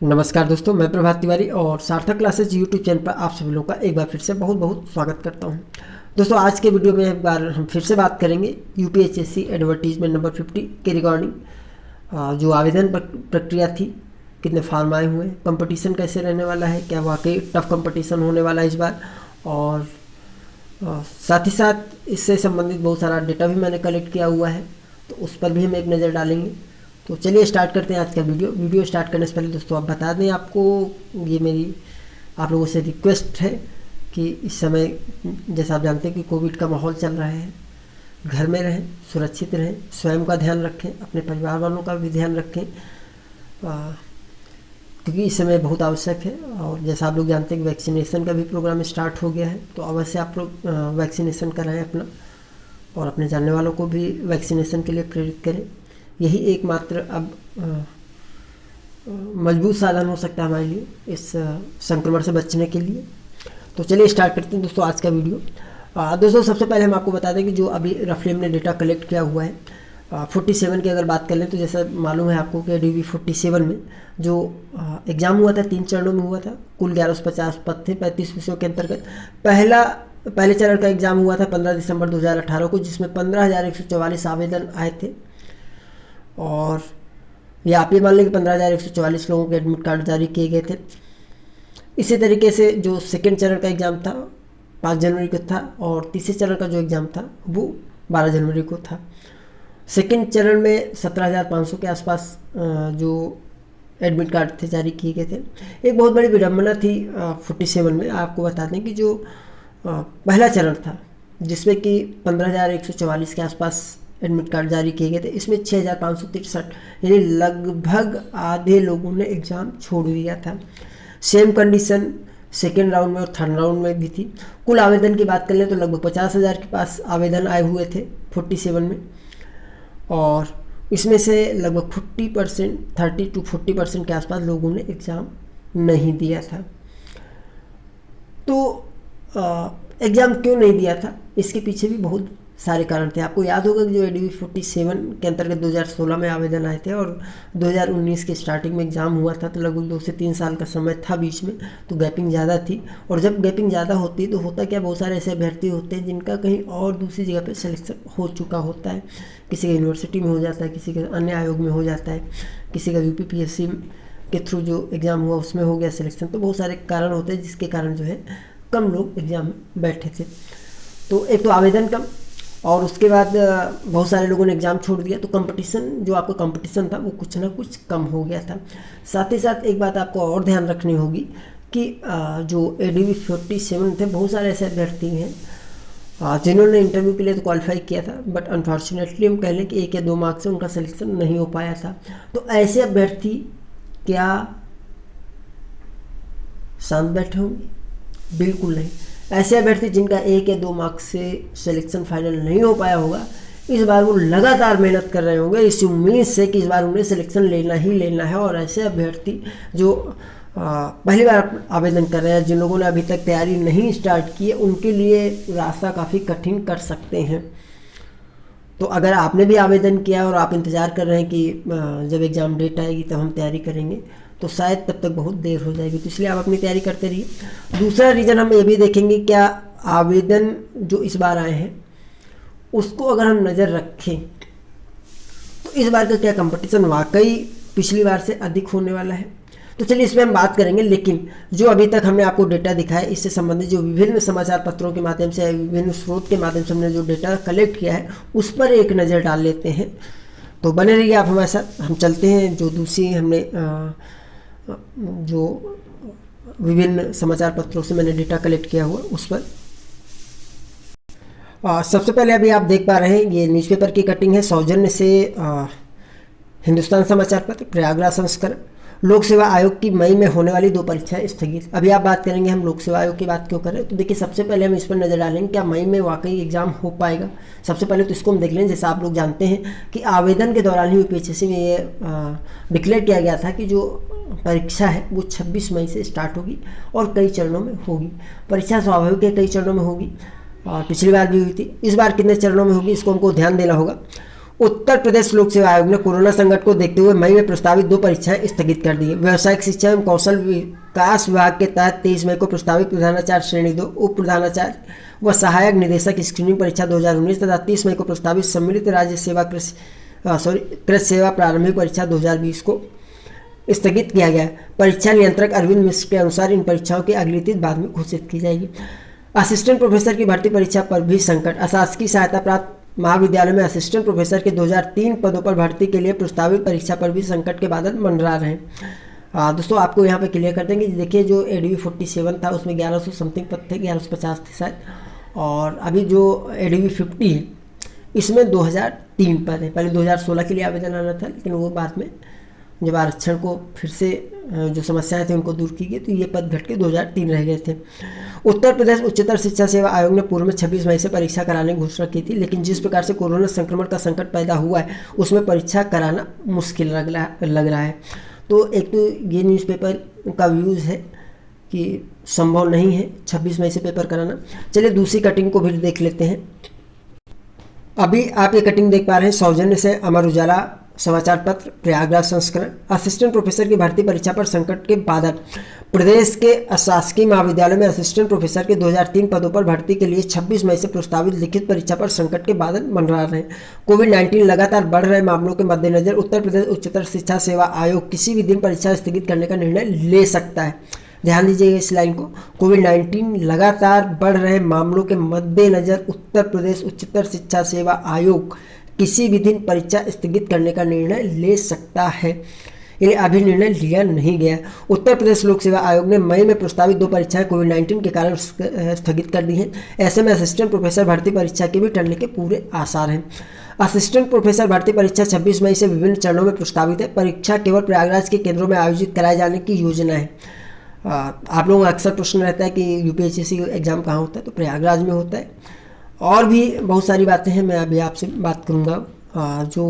नमस्कार दोस्तों, मैं प्रभात तिवारी और सार्थक क्लासेज यूट्यूब चैनल पर आप सभी लोगों का एक बार फिर से बहुत बहुत स्वागत करता हूं। दोस्तों, आज के वीडियो में एक बार हम फिर से बात करेंगे यूपीएससी एडवर्टीजमेंट नंबर 50 के रिगार्डिंग जो आवेदन प्रक्रिया थी, कितने फॉर्म आए हुए हैं, कंपटीशन कैसे रहने वाला है, क्या वाकई टफ कंपटीशन होने वाला है इस बार, और साथ ही साथ इससे संबंधित बहुत सारा डेटा भी मैंने कलेक्ट किया हुआ है, तो उस पर भी हम एक नज़र डालेंगे। तो चलिए स्टार्ट करते हैं आज का वीडियो स्टार्ट करने से पहले दोस्तों आप बता दें, आपको ये मेरी आप लोगों से रिक्वेस्ट है कि इस समय जैसा आप जानते हैं कि कोविड का माहौल चल रहा है, घर में रहें, सुरक्षित रहें, स्वयं का ध्यान रखें, अपने परिवार वालों का भी ध्यान रखें, क्योंकि इस समय बहुत आवश्यक है। और जैसा आप लोग जानते हैं कि वैक्सीनेशन का भी प्रोग्राम स्टार्ट हो गया है, तो अवश्य आप लोग वैक्सीनेशन कराएँ अपना, और अपने जानने वालों को भी वैक्सीनेशन के लिए प्रेरित करें। यही एकमात्र अब मजबूत साधन हो सकता है हमारे लिए इस संक्रमण से बचने के लिए। तो चलिए स्टार्ट करते हैं दोस्तों आज का वीडियो। दोस्तों, सबसे पहले हम आपको बता दें कि जो अभी रफली हमने डेटा कलेक्ट किया हुआ है 47 की अगर बात कर लें, तो जैसा मालूम है आपको कि DV 47 में जो एग्ज़ाम हुआ था 3 चरणों में हुआ था, कुल 1150 पद थे 35 विषयों के अंतर्गत। पहले चरण का एग्ज़ाम हुआ था 15 दिसंबर 2018 को, जिसमें 15,144 आवेदन आए थे, और ये आप ये मान लें कि 15,144 लोगों के एडमिट कार्ड जारी किए गए थे। इसी तरीके से जो सेकेंड चरण का एग्ज़ाम था 5 जनवरी को था, और तीसरे चरण का जो एग्ज़ाम था वो 12 जनवरी को था। सेकेंड चरण में 17,500 के आसपास जो एडमिट कार्ड थे जारी किए गए थे। एक बहुत बड़ी विडम्बना थी 47 में, आपको बता दें कि जो पहला चरण था जिसमें कि 15,144 के आसपास एडमिट कार्ड जारी किए गए थे, इसमें 6,563 यानी लगभग आधे लोगों ने एग्ज़ाम छोड़ दिया था। सेम कंडीशन सेकेंड राउंड में और थर्ड राउंड में भी थी। कुल आवेदन की बात कर लें तो लगभग 50,000 के पास आवेदन आए हुए थे 47 में, और इसमें से लगभग 30 to 40% के आसपास लोगों ने एग्ज़ाम नहीं दिया था। तो एग्ज़ाम क्यों नहीं दिया था, इसके पीछे भी बहुत सारे कारण थे। आपको याद होगा कि जो DV 47 के अंतर्गत 2016 में आवेदन आए थे और 2019 के स्टार्टिंग में एग्ज़ाम हुआ था, तो लगभग 2 से 3 साल का समय था बीच में, तो गैपिंग ज़्यादा थी। और जब गैपिंग ज़्यादा होती है तो होता क्या, बहुत सारे ऐसे अभ्यर्थी होते हैं जिनका कहीं और दूसरी जगह पर सिलेक्शन हो चुका होता है, किसी का यूनिवर्सिटी में हो जाता है, किसी के अन्य आयोग में हो जाता है, किसी का UPPSC के थ्रू जो एग्ज़ाम हुआ उसमें हो गया सिलेक्शन। तो बहुत सारे कारण होते हैं जिसके कारण जो है कम लोग एग्ज़ाम में बैठे थे। तो एक तो आवेदन कम, और उसके बाद बहुत सारे लोगों ने एग्ज़ाम छोड़ दिया, तो कंपटीशन जो आपका कंपटीशन था वो कुछ ना कुछ कम हो गया था। साथ ही साथ एक बात आपको और ध्यान रखनी होगी कि जो DV 47 थे, बहुत सारे ऐसे अभ्यर्थी हैं जिन्होंने इंटरव्यू के लिए तो क्वालिफाई किया था, बट अनफॉर्चुनेटली हम कह लें कि 1 या 2 मार्क्स से उनका सिलेक्शन नहीं हो पाया था। तो ऐसे अभ्यर्थी क्या शांत बैठे होंगे? बिल्कुल नहीं। ऐसे अभ्यर्थी जिनका 1 या 2 मार्क्स से सिलेक्शन फाइनल नहीं हो पाया होगा, इस बार वो लगातार मेहनत कर रहे होंगे इस उम्मीद से कि इस बार उन्हें सिलेक्शन लेना ही लेना है। और ऐसे अभ्यर्थी जो पहली बार आवेदन कर रहे हैं, जिन लोगों ने अभी तक तैयारी नहीं स्टार्ट की है, उनके लिए रास्ता काफ़ी कठिन कर सकते हैं। तो अगर आपने भी आवेदन किया और आप इंतज़ार कर रहे हैं कि जब एग्ज़ाम डेट आएगी तब हम तैयारी करेंगे, तो शायद तब तक बहुत देर हो जाएगी, तो इसलिए आप अपनी तैयारी करते रहिए। दूसरा रीज़न हम ये भी देखेंगे, क्या आवेदन जो इस बार आए हैं उसको अगर हम नज़र रखें तो इस बार का क्या कंपटीशन वाकई पिछली बार से अधिक होने वाला है। तो चलिए इसमें हम बात करेंगे, लेकिन जो अभी तक हमने आपको डेटा दिखाया, इससे संबंधित जो विभिन्न समाचार पत्रों के माध्यम से, विभिन्न स्रोत के माध्यम से हमने जो डेटा कलेक्ट किया है उस पर एक नज़र डाल लेते हैं। तो बने रहिए आप हमारे साथ। हम चलते हैं जो दूसरी हमने जो विभिन्न समाचार पत्रों से मैंने डेटा कलेक्ट किया हुआ उस पर। सबसे पहले अभी आप देख पा रहे हैं ये न्यूज़पेपर की कटिंग है, सौजन्य से हिंदुस्तान समाचार पत्र प्रयागराज संस्करण। लोक सेवा आयोग की मई में होने वाली 2 परीक्षाएं स्थगित। अभी आप बात करेंगे हम लोक सेवा आयोग की बात क्यों करें, तो देखिए सबसे पहले हम इस पर नज़र डालेंगे क्या मई में वाकई एग्ज़ाम हो पाएगा। सबसे पहले तो इसको हम देख लें, जैसा आप लोग जानते हैं कि आवेदन के दौरान ही UPSC में ये डिक्लेयर किया गया था कि जो परीक्षा है वो 26 मई से स्टार्ट होगी और कई चरणों में होगी। परीक्षा स्वाभाविक है कई चरणों में होगी, और पिछली बार भी हुई थी। इस बार कितने चरणों में होगी इसको हमको ध्यान देना होगा। उत्तर प्रदेश लोक सेवा आयोग ने कोरोना संकट को देखते हुए मई में प्रस्तावित 2 परीक्षाएं स्थगित कर दी है। व्यावसायिक शिक्षा एवं कौशल विकास विभाग के तहत 23 मई को प्रस्तावित प्रधानाचार्य श्रेणी 2, उप प्रधानाचार्य व सहायक निदेशक स्क्रीनिंग परीक्षा 2019 तथा 30 मई को प्रस्तावित सम्मिलित राज्य सेवा कृषि सेवा प्रारंभिक परीक्षा 2020 को स्थगित किया गया। परीक्षा नियंत्रक अरविंद मिश्र के अनुसार इन परीक्षाओं की अगली तिथि बाद में घोषित की जाएगी। असिस्टेंट प्रोफेसर की भर्ती परीक्षा पर भी संकट। अशासकीय सहायता प्राप्त महाविद्यालय में असिस्टेंट प्रोफेसर के 2003 पदों पर भर्ती के लिए प्रस्तावित परीक्षा पर भी संकट के बादल मंडरा रहे हैं। दोस्तों आपको यहाँ पे क्लियर कर देंगे, देखिए जो ADV 47 था उसमें 1100 समथिंग पद थे, 1150 थे शायद, और अभी जो ADV 50 है इसमें 2003 पद है। पहले 2016 के लिए आवेदन आना था, लेकिन वो बाद में जब आरक्षण को फिर से जो समस्याएं थी उनको दूर की गई तो ये पद घट के 2003 रह गए थे। उत्तर प्रदेश उच्चतर शिक्षा सेवा आयोग ने पूर्व में 26 मई से परीक्षा कराने की घोषणा की थी, लेकिन जिस प्रकार से कोरोना संक्रमण का संकट पैदा हुआ है उसमें परीक्षा कराना मुश्किल लग रहा है। तो एक तो ये न्यूज़पेपर का व्यूज़ है कि संभव नहीं है 26 मई से पेपर कराना। चलिए दूसरी कटिंग को भी देख लेते हैं। अभी आप ये कटिंग देख पा रहे हैं सौजन्य से अमर उजाला समाचार पत्र प्रयागराज संस्करण। असिस्टेंट प्रोफेसर की भर्ती परीक्षा पर संकट के बादल। प्रदेश के अशासकीय महाविद्यालयों में असिस्टेंट प्रोफेसर के 2003 पदों पर भर्ती के लिए 26 मई से प्रस्तावित लिखित परीक्षा पर संकट के बादल मंडरा रहे हैं। कोविड-19 लगातार बढ़ रहे मामलों के मद्देनजर उत्तर प्रदेश उच्चतर शिक्षा सेवा आयोग किसी भी दिन परीक्षा स्थगित करने का निर्णय ले सकता है। ध्यान दीजिएगा इस लाइन को। कोविड-19 लगातार बढ़ रहे मामलों के मद्देनजर उत्तर प्रदेश उच्चतर शिक्षा सेवा आयोग किसी भी दिन परीक्षा स्थगित करने का निर्णय ले सकता है। ये अभी निर्णय लिया नहीं गया। उत्तर प्रदेश लोक सेवा आयोग ने मई में प्रस्तावित 2 परीक्षाएं कोविड-19 के कारण स्थगित कर दी हैं। ऐसे में असिस्टेंट प्रोफेसर भर्ती परीक्षा के भी टलने के पूरे आसार हैं। असिस्टेंट प्रोफेसर भर्ती परीक्षा 26 मई से विभिन्न चरणों में प्रस्तावित है। परीक्षा केवल प्रयागराज के केंद्रों में आयोजित कराए जाने की योजना है। आप लोगों का अक्सर प्रश्न रहता है कि UPSSC एग्जाम कहाँ होता है, तो प्रयागराज में होता है। और भी बहुत सारी बातें हैं, मैं अभी आपसे बात करूंगा जो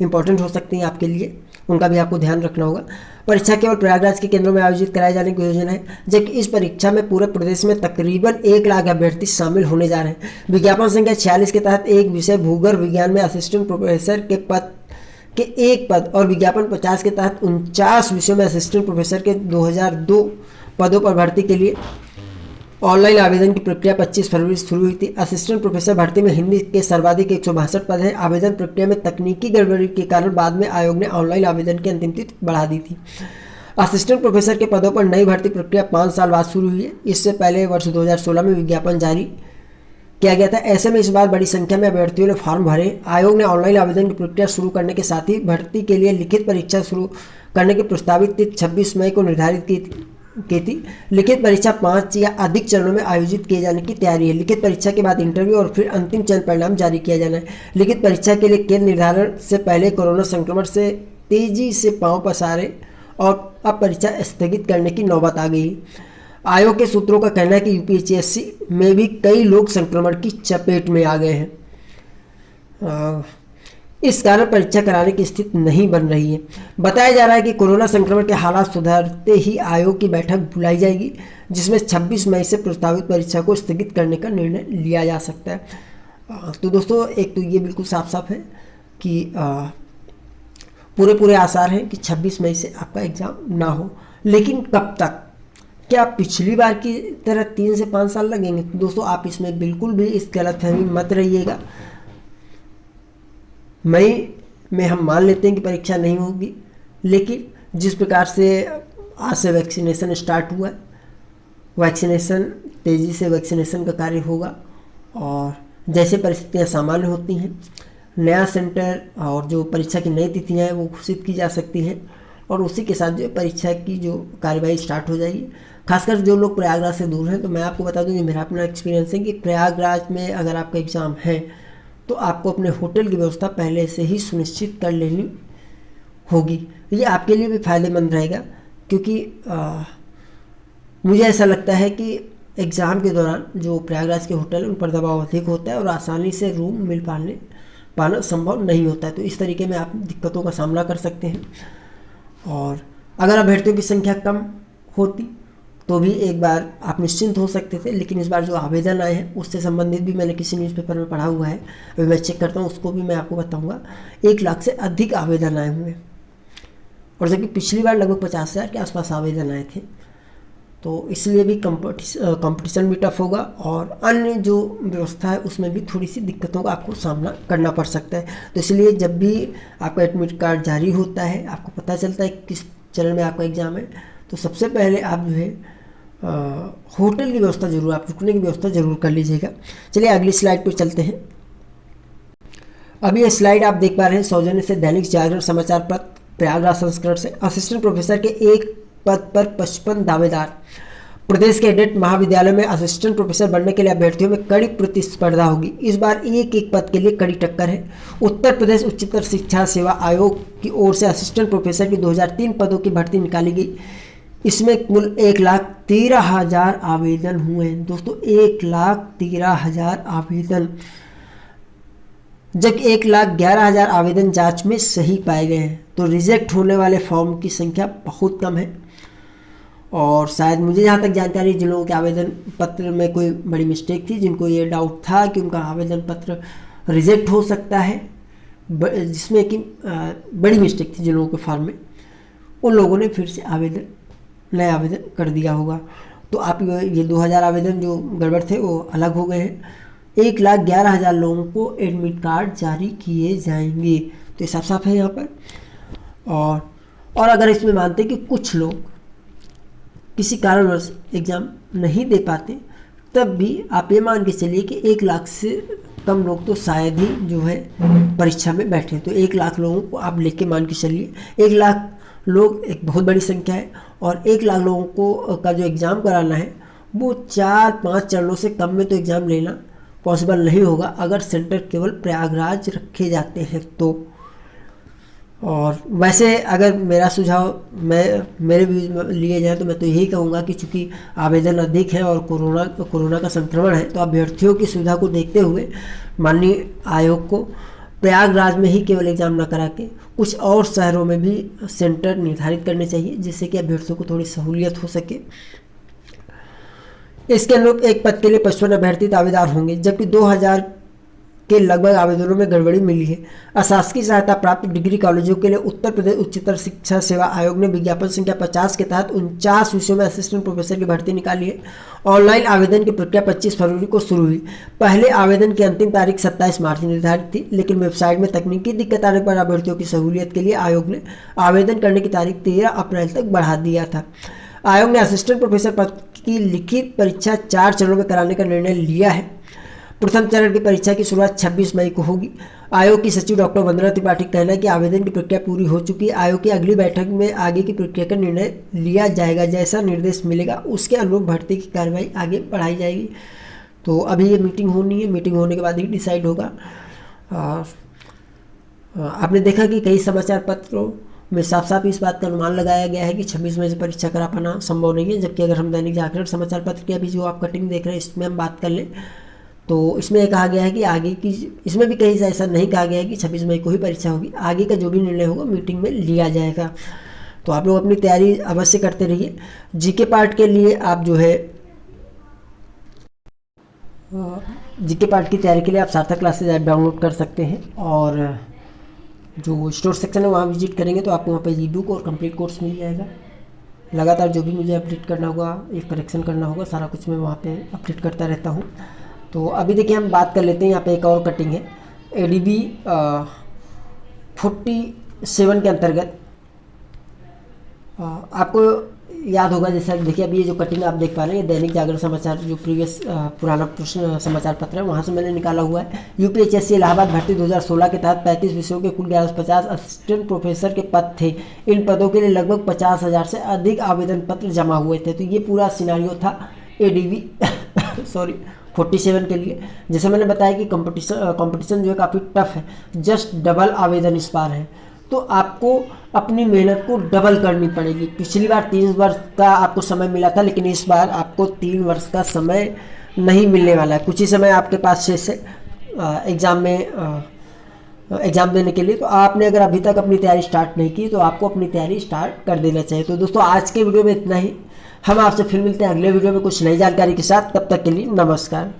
इम्पोर्टेंट हो सकती हैं आपके लिए, उनका भी आपको ध्यान रखना होगा। परीक्षा केवल प्रयागराज के केंद्रों में आयोजित कराए जाने की योजना है, जबकि इस परीक्षा में पूरे प्रदेश में तकरीबन 1 लाख अभ्यर्थी शामिल होने जा रहे हैं। विज्ञापन संख्या 46 के तहत एक विषय भूगर्भ विज्ञान में असिस्टेंट प्रोफेसर के पद के 1 पद और विज्ञापन 50 के तहत 49 विषयों में असिस्टेंट प्रोफेसर के 2002 पदों पर भर्ती के लिए ऑनलाइन आवेदन की प्रक्रिया 25 फरवरी से शुरू हुई थी। असिस्टेंट प्रोफेसर भर्ती में हिंदी के सर्वाधिक 162 पद हैं। आवेदन प्रक्रिया में तकनीकी गड़बड़ी के कारण बाद में आयोग ने ऑनलाइन आवेदन की अंतिम तिथि बढ़ा दी थी। असिस्टेंट प्रोफेसर के पदों पर नई भर्ती प्रक्रिया 5 साल बाद शुरू हुई है। इससे पहले वर्ष 2016 में विज्ञापन जारी किया गया था। ऐसे में इस बार बड़ी संख्या में अभ्यर्थियों ने फॉर्म भरे। आयोग ने ऑनलाइन आवेदन की प्रक्रिया शुरू करने के साथ ही भर्ती के लिए लिखित परीक्षा शुरू करने की प्रस्तावित तिथि 26 मई को निर्धारित की थी। लिखित परीक्षा 5 या अधिक चरणों में आयोजित किए जाने की तैयारी है। लिखित परीक्षा के बाद इंटरव्यू और फिर अंतिम चयन परिणाम जारी किया जाना है। लिखित परीक्षा के लिए केंद्र निर्धारण से पहले कोरोना संक्रमण से तेजी से पांव पसारे और अब परीक्षा स्थगित करने की नौबत आ गई। आयोग के सूत्रों का कहना है कि UPSSC में भी कई लोग संक्रमण की चपेट में आ गए हैं। इस कारण परीक्षा कराने की स्थिति नहीं बन रही है। बताया जा रहा है कि कोरोना संक्रमण के हालात सुधरते ही आयोग की बैठक बुलाई जाएगी, जिसमें 26 मई से प्रस्तावित परीक्षा को स्थगित करने का निर्णय लिया जा सकता है। तो दोस्तों एक तो ये बिल्कुल साफ साफ है कि पूरे आसार हैं कि 26 मई से आपका एग्ज़ाम ना हो, लेकिन कब तक? क्या पिछली बार की तरह 3 से 5 साल लगेंगे? तो दोस्तों आप इसमें बिल्कुल भी इस गलतफहमी मत रहिएगा। मई में हम मान लेते हैं कि परीक्षा नहीं होगी, लेकिन जिस प्रकार से आज से वैक्सीनेशन स्टार्ट हुआ है, वैक्सीनेशन तेज़ी से वैक्सीनेशन का कार्य होगा और जैसे परिस्थितियां सामान्य होती हैं नया सेंटर और जो परीक्षा की नई तिथियां हैं वो घोषित की जा सकती हैं और उसी के साथ जो परीक्षा की जो कार्यवाही स्टार्ट हो जाएगी। खासकर जो लोग प्रयागराज से दूर हैं, तो मैं आपको बता दूं कि मेरा अपना एक्सपीरियंस है कि प्रयागराज में अगर आपका एग्ज़ाम है तो आपको अपने होटल की व्यवस्था पहले से ही सुनिश्चित कर लेनी होगी। ये आपके लिए भी फ़ायदेमंद रहेगा, क्योंकि मुझे ऐसा लगता है कि एग्ज़ाम के दौरान जो प्रयागराज के होटल उन पर दबाव अधिक होता है और आसानी से रूम मिल पाना संभव नहीं होता है। तो इस तरीके में आप दिक्कतों का सामना कर सकते हैं। और अगर अभ्यर्थियों की संख्या कम होती तो भी एक बार आप निश्चिंत हो सकते थे। लेकिन इस बार जो आवेदन आए हैं उससे संबंधित भी मैंने किसी न्यूज़पेपर में पढ़ा हुआ है, अभी मैं चेक करता हूँ, उसको भी मैं आपको बताऊँगा। 1 लाख से अधिक आवेदन आए हुए हैं, और जबकि पिछली बार लगभग 50,000 के आसपास आवेदन आए थे। तो इसलिए भी कंपटीशन भी टफ होगा, और अन्य जो व्यवस्था है उसमें भी थोड़ी सी दिक्कतों का आपको सामना करना पड़ सकता है। तो इसलिए जब भी आपका एडमिट कार्ड जारी होता है, आपको पता चलता है किस चरण में आपका एग्ज़ाम है, तो सबसे पहले आप जो है होटल की व्यवस्था जरूर, आप रुकने की व्यवस्था जरूर कर लीजिएगा। चलिए अगली स्लाइड पर चलते हैं। अभी ये स्लाइड आप देख पा रहे हैं सौजन्य से दैनिक जागरण समाचार पत्र प्रयागराज संस्करण से। असिस्टेंट प्रोफेसर के एक पद पर 55 दावेदार। प्रदेश के एडेड महाविद्यालयों में असिस्टेंट प्रोफेसर बनने के लिए अभ्यर्थियों में कड़ी प्रतिस्पर्धा होगी। इस बार एक पद के लिए कड़ी टक्कर है। उत्तर प्रदेश उच्चतर शिक्षा सेवा आयोग की ओर से असिस्टेंट प्रोफेसर की 2003 पदों की भर्ती निकाली गई। इसमें कुल 1,13,000 आवेदन हुए हैं दोस्तों, 1,13,000 आवेदन, जबकि 1,11,000 आवेदन जांच में सही पाए गए हैं। तो रिजेक्ट होने वाले फॉर्म की संख्या बहुत कम है। और शायद मुझे जहाँ तक जानकारी, जिन लोगों के आवेदन पत्र में कोई बड़ी मिस्टेक थी, जिनको ये डाउट था कि उनका आवेदन पत्र रिजेक्ट हो सकता है, जिसमें कि बड़ी मिस्टेक थी जिन लोगों के फॉर्म में, उन लोगों ने फिर से नया आवेदन कर दिया होगा। तो आप ये 2,000 आवेदन जो गड़बड़ थे वो अलग हो गए हैं। 1,11,000 लोगों को एडमिट कार्ड जारी किए जाएंगे, तो ये साफ साफ है यहाँ पर। और अगर इसमें मानते कि कुछ लोग किसी कारणवश एग्ज़ाम नहीं दे पाते, तब भी आप ये मान के चलिए कि 1 लाख से कम लोग तो शायद ही जो है परीक्षा में बैठे। तो 1 लाख लोगों को आप लेके मान के चलिए, 1 लाख लोग एक बहुत बड़ी संख्या है, और 1 लाख लोगों को का जो एग्ज़ाम कराना है वो 4-5 चरणों से कम में तो एग्ज़ाम लेना पॉसिबल नहीं होगा, अगर सेंटर केवल प्रयागराज रखे जाते हैं तो। और वैसे अगर मेरा सुझाव मेरे भी लिए जाए तो मैं तो यही कहूँगा कि चूँकि आवेदन अधिक है और कोरोना का संक्रमण है, तो अभ्यर्थियों की सुविधा को देखते हुए माननीय आयोग को प्रयागराज में ही केवल एग्ज़ाम न करा के कुछ और शहरों में भी सेंटर निर्धारित करने चाहिए, जिससे कि अभ्यर्थियों को थोड़ी सहूलियत हो सके। इसके अनुरूप एक पद के लिए 55 अभ्यर्थी दावेदार होंगे, जबकि 2,000 के लगभग आवेदनों में गड़बड़ी मिली है। अशासकीय सहायता प्राप्त डिग्री कॉलेजों के लिए उत्तर प्रदेश उच्चतर शिक्षा सेवा आयोग ने विज्ञापन संख्या 50 के तहत 49 विषयों में असिस्टेंट प्रोफेसर की भर्ती निकाली है। ऑनलाइन आवेदन की प्रक्रिया 25 फरवरी को शुरू हुई। पहले आवेदन की अंतिम तारीख 27 मार्च निर्धारित थी, लेकिन वेबसाइट में तकनीकी दिक्कत आने पर अभ्यर्थियों की सहूलियत के लिए आयोग ने आवेदन करने की तारीख 13 अप्रैल तक बढ़ा दिया था। आयोग ने असिस्टेंट प्रोफेसर पद की लिखित परीक्षा 4 चरणों में कराने का निर्णय लिया है। प्रथम चरण की परीक्षा की शुरुआत 26 मई को होगी। आयोग की सचिव डॉक्टर वंदना त्रिपाठी का कहना है कि आवेदन की प्रक्रिया पूरी हो चुकी है। आयोग की अगली बैठक में आगे की प्रक्रिया का निर्णय लिया जाएगा। जैसा निर्देश मिलेगा उसके अनुरूप भर्ती की कार्रवाई आगे बढ़ाई जाएगी। तो अभी ये मीटिंग होनी है, मीटिंग होने के बाद ही डिसाइड होगा। आपने देखा कि कई समाचार पत्रों में साफ साफ इस बात का अनुमान लगाया गया है कि 26 मई से परीक्षा करा पाना संभव नहीं है, जबकि अगर हम दैनिक जागरण समाचार पत्र की अभी जो आप कटिंग देख रहे हैं इसमें हम बात कर लें तो इसमें यह कहा गया है कि आगे की, इसमें भी कहीं से ऐसा नहीं कहा गया है कि 26 मई को ही परीक्षा होगी। आगे का जो भी निर्णय होगा मीटिंग में लिया जाएगा। तो आप लोग अपनी तैयारी अवश्य करते रहिए। जीके पार्ट के लिए आप जो है जीके पार्ट की तैयारी के लिए आप सार्थक क्लासेज ऐप डाउनलोड कर सकते हैं, और जो स्टोर सेक्शन है वहाँ विजिट करेंगे तो आपको वहाँ पे ई बुक और कंप्लीट कोर्स मिल जाएगा। लगातार जो भी मुझे अपडेट करना होगा या करेक्शन करना होगा सारा कुछ मैं वहाँ पे अपडेट करता रहता हूँ। तो अभी देखिए हम बात कर लेते हैं, यहाँ पे एक और कटिंग है ADB 47 के अंतर्गत। आपको याद होगा, जैसा देखिए अभी ये जो कटिंग आप देख पा रहे हैं दैनिक जागरण समाचार जो प्रीवियस पुराना प्रश्न समाचार पत्र है वहाँ से मैंने निकाला हुआ है। UPHSC इलाहाबाद भर्ती 2016 के तहत 35 विषयों के कुल 1150 असिस्टेंट प्रोफेसर के पद थे। इन पदों के लिए लगभग 50,000 से अधिक आवेदन पत्र जमा हुए थे। तो ये पूरा सिनारियो था ADB 47 के लिए। जैसे मैंने बताया कि कंपटीशन जो है काफ़ी टफ है, जस्ट डबल आवेदन इस बार है, तो आपको अपनी मेहनत को डबल करनी पड़ेगी। पिछली बार 3 वर्ष का आपको समय मिला था, लेकिन इस बार आपको 3 वर्ष का समय नहीं मिलने वाला है। कुछ ही समय आपके पास शेष है एग्ज़ाम में एग्ज़ाम देने के लिए। तो आपने अगर अभी तक अपनी तैयारी स्टार्ट नहीं की तो आपको अपनी तैयारी स्टार्ट कर देना चाहिए। तो दोस्तों आज के वीडियो में इतना ही। हम आपसे फिर मिलते हैं अगले वीडियो में कुछ नई जानकारी के साथ। तब तक के लिए नमस्कार।